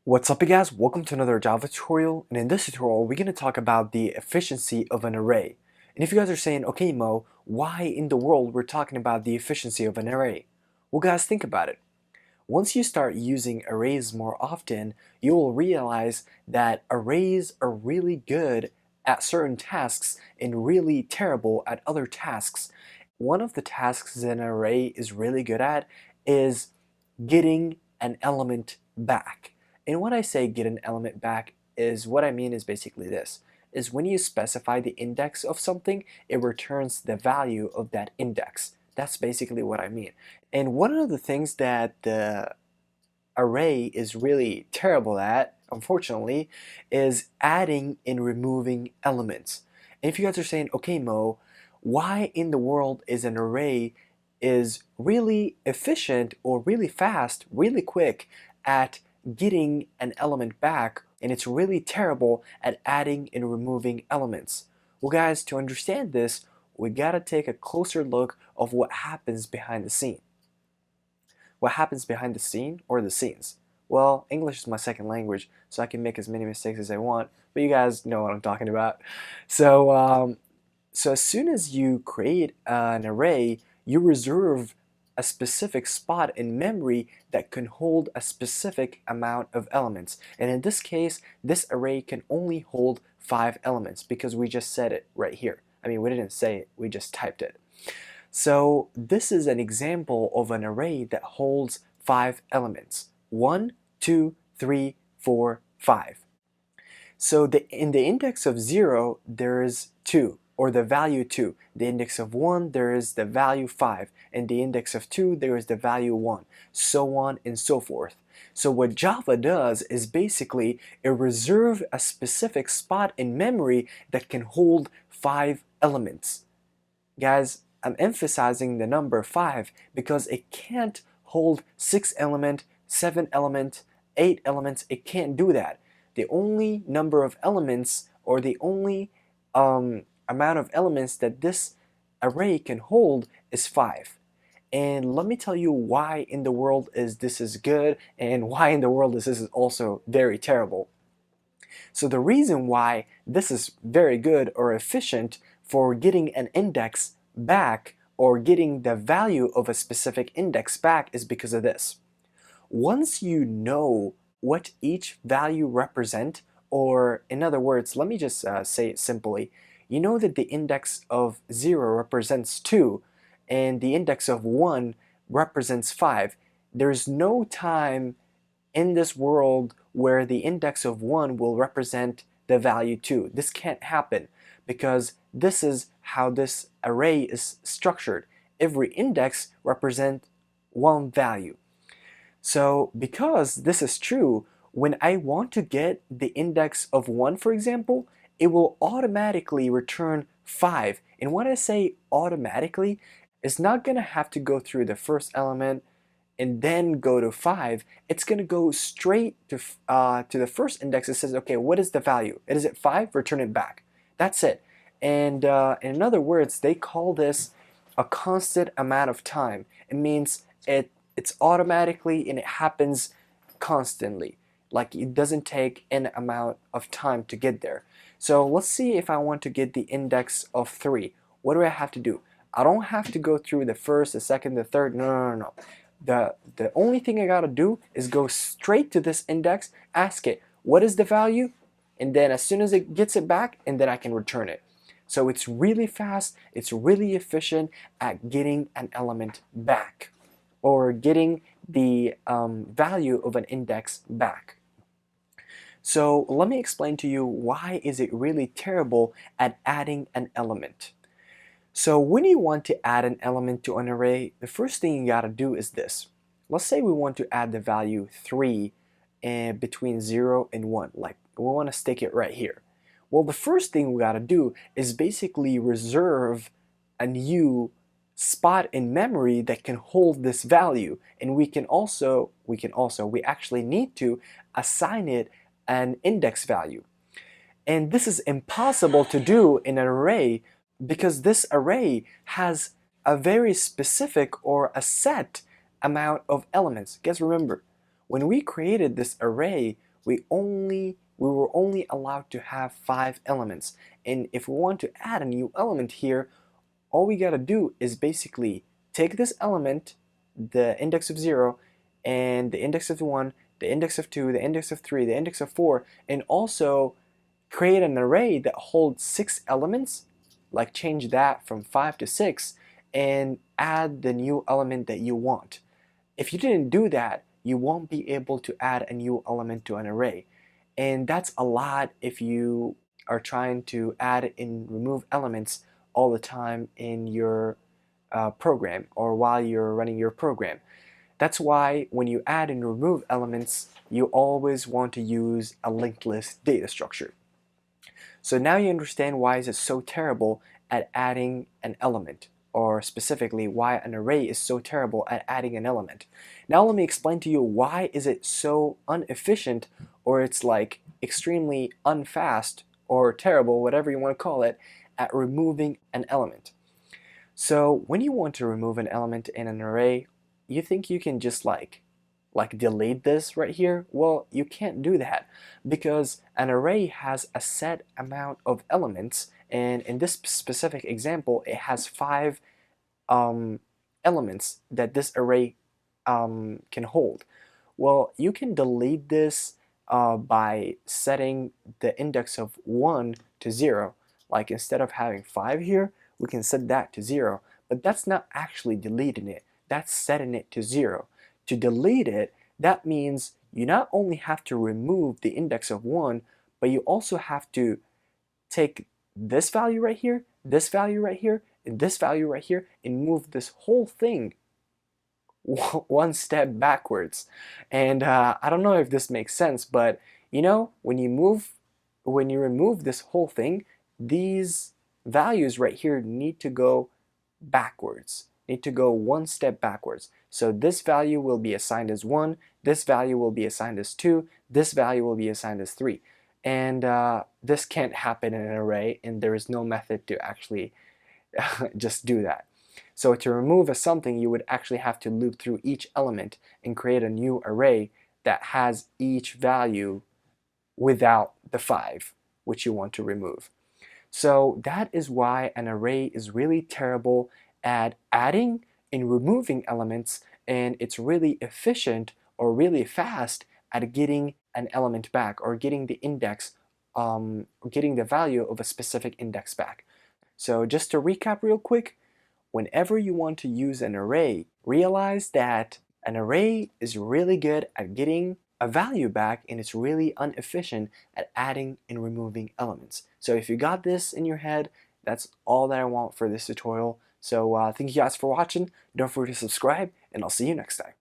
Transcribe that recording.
What's up, you guys? Welcome to another Java tutorial, and in this tutorial we're going to talk about the efficiency of an array. And if you guys are saying, okay Mo, why in the world we're talking about the efficiency of an array? Well guys, think about it. Once you start using arrays more often, you will realize that arrays are really good at certain tasks and really terrible at other tasks. One of the tasks that an array is really good at is getting an element back. And when I say get an element back is what I mean is basically this, is when you specify the index of something, it returns the value of that index. That's basically what I mean. And one of the things that the array is really terrible at, unfortunately, is adding and removing elements. And if you guys are saying, okay Mo, why in the world is an array is really efficient or really fast, really quick at getting an element back, and it's really terrible at adding and removing elements? Well guys, to understand this, we gotta take a closer look of what happens behind the scene. What happens behind the scene or the scenes? Well, English is my second language, so I can make as many mistakes as I want, but you guys know what I'm talking about. So as soon as you create an array, you reserve a specific spot in memory that can hold a specific amount of elements. And in this case, this array can only hold 5 elements because we just said it right here. I mean, we didn't say it, we just typed it. So this is an example of an array that holds 5 elements. 1, 2, 3, 4, 5. So in the index of 0, there is 2, or the value 2. The index of 1, there is the value 5. And the index of 2, there is the value 1. So on and so forth. So what Java does is basically it reserves a specific spot in memory that can hold 5 elements. Guys, I'm emphasizing the number 5 because it can't hold 6 element, 7 element, 8 elements. It can't do that. The only number of elements, or the only amount of elements that this array can hold is 5. And let me tell you why in the world this is good and why in the world this is also very terrible. So the reason why this is very good or efficient for getting an index back or getting the value of a specific index back is because of this. Once you know what each value represent, or in other words, let me just say it simply, you know that the index of 0 represents 2 and the index of 1 represents 5. There's no time in this world where the index of 1 will represent the value 2. This can't happen because this is how this array is structured. Every index represents one value. So because this is true, when I want to get the index of 1, for example, it will automatically return 5. And when I say automatically, it's not going to have to go through the first element and then go to 5. It's going to go straight to the first index. It says, okay, what is the value? Is it 5? Return it back. That's it. And in other words, they call this a constant amount of time. It means it's automatically and it happens constantly. Like it doesn't take an amount of time to get there. So let's see if I want to get the index of 3. What do I have to do? I don't have to go through the first, the second, the third. No. The only thing I gotta do is go straight to this index, ask it, what is the value? And then as soon as it gets it back, and then I can return it. So it's really fast, it's really efficient at getting an element back, or getting the value of an index back. So let me explain to you why is it really terrible at adding an element. So when you want to add an element to an array, the first thing you gotta do is this. Let's say we want to add the value 3 between 0 and 1, like we want to stick it right here. Well, the first thing we gotta do is basically reserve a new spot in memory that can hold this value, and we actually need to assign it an index value. And this is impossible to do in an array because this array has a very specific or a set amount of elements. Guys, remember, when we created this array, we were only allowed to have 5 elements. And if we want to add a new element here, all we gotta do is basically take this element, the index of 0, and the index of 1, the index of 2, the index of 3, the index of 4, and also create an array that holds 6 elements, like change that from 5 to 6, and add the new element that you want. If you didn't do that, you won't be able to add a new element to an array. And that's a lot if you are trying to add and remove elements all the time in your program or while you're running your program. That's why when you add and remove elements, you always want to use a linked list data structure. So now you understand why is it so terrible at adding an element, or specifically why an array is so terrible at adding an element. Now let me explain to you why is it so inefficient, or it's like extremely unfast or terrible, whatever you want to call it, at removing an element. So when you want to remove an element in an array, you think you can just like delete this right here? Well, you can't do that because an array has a set amount of elements, and in this specific example it has 5 elements that this array can hold. Well, you can delete this by setting the index of 1 to 0. Like instead of having 5 here, we can set that to 0, but that's not actually deleting it, that's setting it to 0. To delete it, that means you not only have to remove the index of 1, but you also have to take this value right here, this value right here, and this value right here, and move this whole thing one step backwards. And I don't know if this makes sense, but you know, when you remove this whole thing, these values right here need to go backwards, need to go one step backwards. So this value will be assigned as 1, this value will be assigned as 2, this value will be assigned as 3. And this can't happen in an array, and there is no method to actually just do that. So to remove a something, you would actually have to loop through each element and create a new array that has each value without the 5, which you want to remove. So that is why an array is really terrible at adding and removing elements, and it's really efficient or really fast at getting an element back or getting the index, getting the value of a specific index back. So just to recap real quick, whenever you want to use an array, realize that an array is really good at getting a value back, and it's really inefficient at adding and removing elements. So if you got this in your head, that's all that I want for this tutorial. So thank you guys for watching. Don't forget to subscribe, and I'll see you next time.